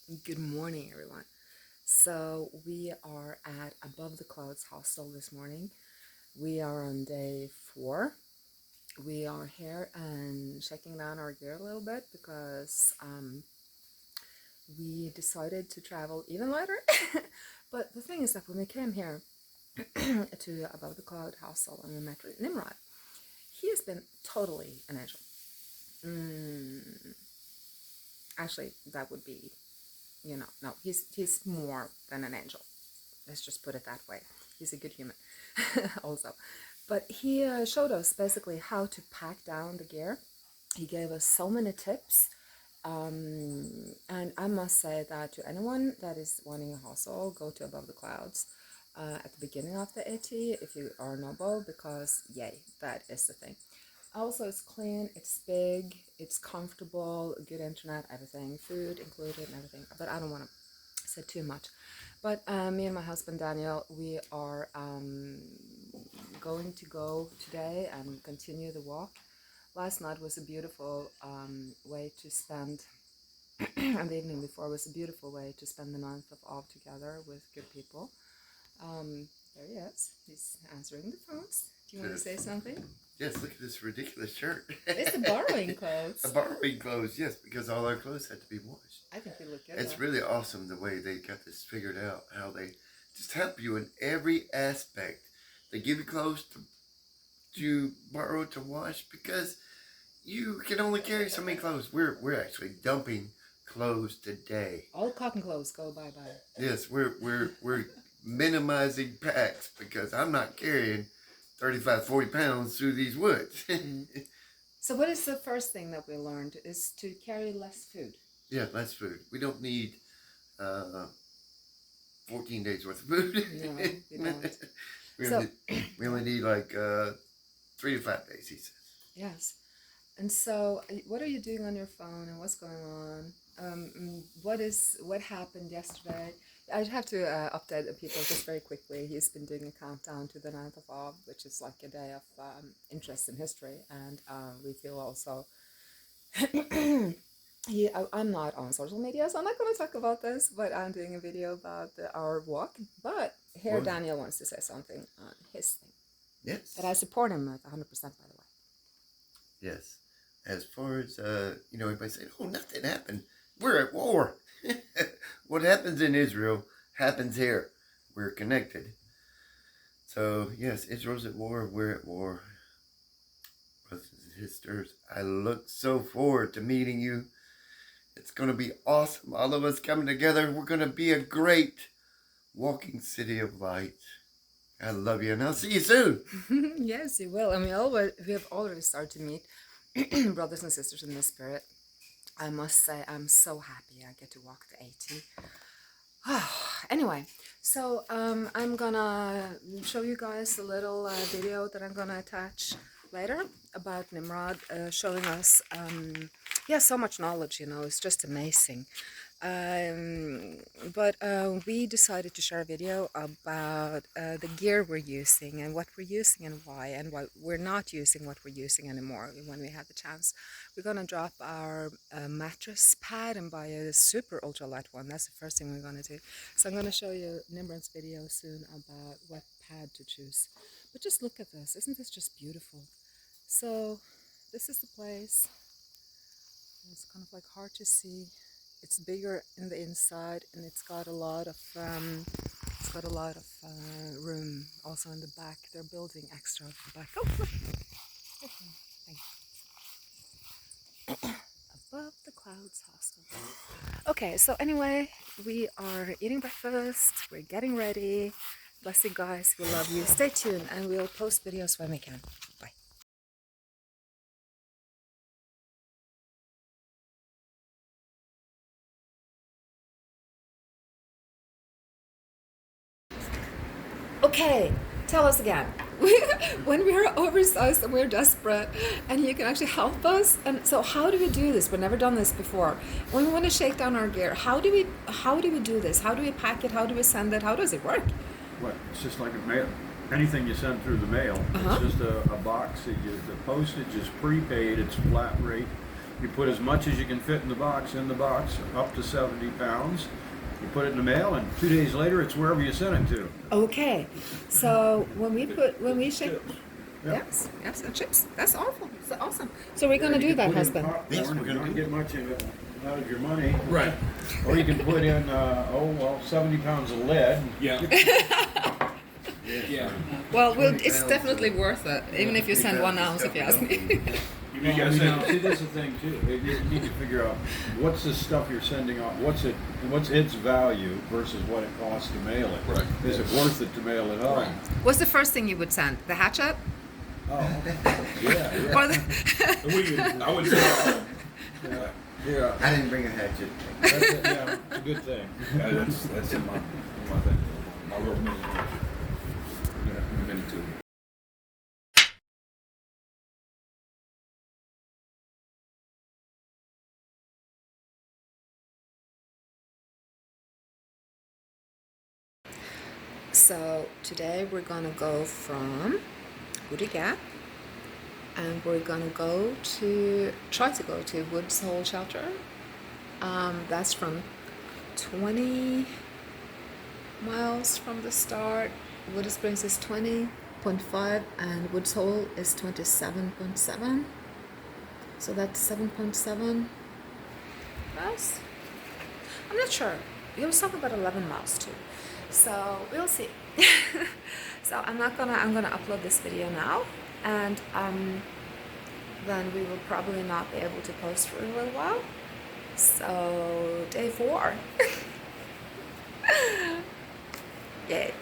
Good morning, everyone. So, we are at Above the Clouds Hostel this morning. We are on day 4. We are here and checking down our gear a little bit because we decided to travel even lighter. But the thing is that when we came here to Above the Cloud Hostel and we met with Nimrod, he has been totally an angel. Actually, that would be, no, he's more than an angel. Let's just put it that way. He's a good human also. But he showed us basically how to pack down the gear. He gave us so many tips. And I must say that to anyone that is wanting a hostel, go to Above the Clouds at the beginning of the AT if you are noble, because yay, that is the thing. Also, it's clean, it's big, it's comfortable, good internet, everything, food included and everything. But I don't want to say too much. But me and my husband Daniel, we are going to go today and continue the walk. Last night was a beautiful way to spend, and the evening before was a beautiful way to spend the 9th of Av together with good people. There he is. He's answering the phones. Do you want to say something? Yes, look at this ridiculous shirt. It's the borrowing clothes. The borrowing clothes, yes, because all our clothes had to be washed. I think we look good. It's really awesome the way they got this figured out, how they just help you in every aspect. They give you clothes to borrow to wash because you can only carry so many clothes. We're actually dumping clothes today. All cotton clothes go bye-bye. Yes, we're minimizing packs because I'm not carrying 35, 40 pounds through these woods. So what is the first thing that we learned is to carry less food? Yeah, less food. We don't need 14 days worth of food. No, we don't. We only need like 3 to 5 days, he says. Yes. And so what are you doing on your phone and what's going on? What happened yesterday? I'd have to update the people just very quickly. He's been doing a countdown to the 9th of Av, which is like a day of interest in history. And we feel also... I'm not on social media, so I'm not going to talk about this, but I'm doing a video about our walk. But here Daniel wants to say something on his thing. Yes. But I support him at 100%, by the way. Yes. As far as, everybody saying, oh, nothing happened. We're at war. What happens in Israel happens here. We're connected. So, yes, Israel's at war. We're at war. Brothers and sisters, I look so forward to meeting you. It's going to be awesome. All of us coming together. We're going to be a great walking city of light. I love you, and I'll see you soon. Yes, you will. And we have already started to meet brothers and sisters in the spirit. I must say, I'm so happy I get to walk the AT. Anyway, so I'm gonna show you guys a little video that I'm gonna attach later about Nimrod showing us, so much knowledge, it's just amazing. But we decided to share a video about the gear we're using and what we're using and why we're not using what we're using anymore when we have the chance. We're going to drop our mattress pad and buy a super ultralight one. That's the first thing we're going to do. So I'm going to show you Nimrod's video soon about what pad to choose. But just look at this. Isn't this just beautiful? So this is the place. It's kind of like hard to see. It's bigger in the inside, and it's got a lot of room also in the back. They're building extra at the back. Oh, look. Okay. Above the Clouds Hostel. Okay, so anyway, we are eating breakfast. We're getting ready. Bless you guys. We love you. Stay tuned, and we'll post videos when we can. Bye. Okay, tell us again. When we are oversized and we're desperate and you can actually help us, and so how do we do this? We've never done this before. When we want to shake down our gear, how do we do this? How do we pack it? How do we send it? How does it work? Well, it's just like a mail. Anything you send through the mail, it's just a box. The postage is prepaid. It's flat rate. You put as much as you can fit in the box, up to 70 pounds. You put it in the mail, and 2 days later, it's wherever you sent it to. Okay, so when we ship, Yeah. yes, and chips. That's awful. That's awesome. So we're gonna do that, husband. Yes, we're gonna not get much of it out of your money. Right. Or you can put in 70 pounds of lead. Yeah. Yeah. Well, it's definitely worth it, even if you send 1 ounce, if you ask me. You gotta say, See, that's the thing too. You need to figure out what's the stuff you're sending off. What's its value versus what it costs to mail it. Right. Is it worth it to mail it home? What's the first thing you would send? The hatchet? Oh, yeah. Or the I would say, Yeah. I didn't bring a hatchet. That's it, yeah, it's a good thing. that's in my thing. My little mini. Yeah, mini too. So today we're gonna go from Woody Gap, and we're gonna try to go to Woods Hole Shelter. That's from 20 miles from the start. Woody Springs is 20.5 and Woods Hole is 27.7. So that's 7.7 miles. I'm not sure. He was talking about 11 miles too. So we'll see. So I'm gonna upload this video now, and then we will probably not be able to post for a little while. So day 4. Yay.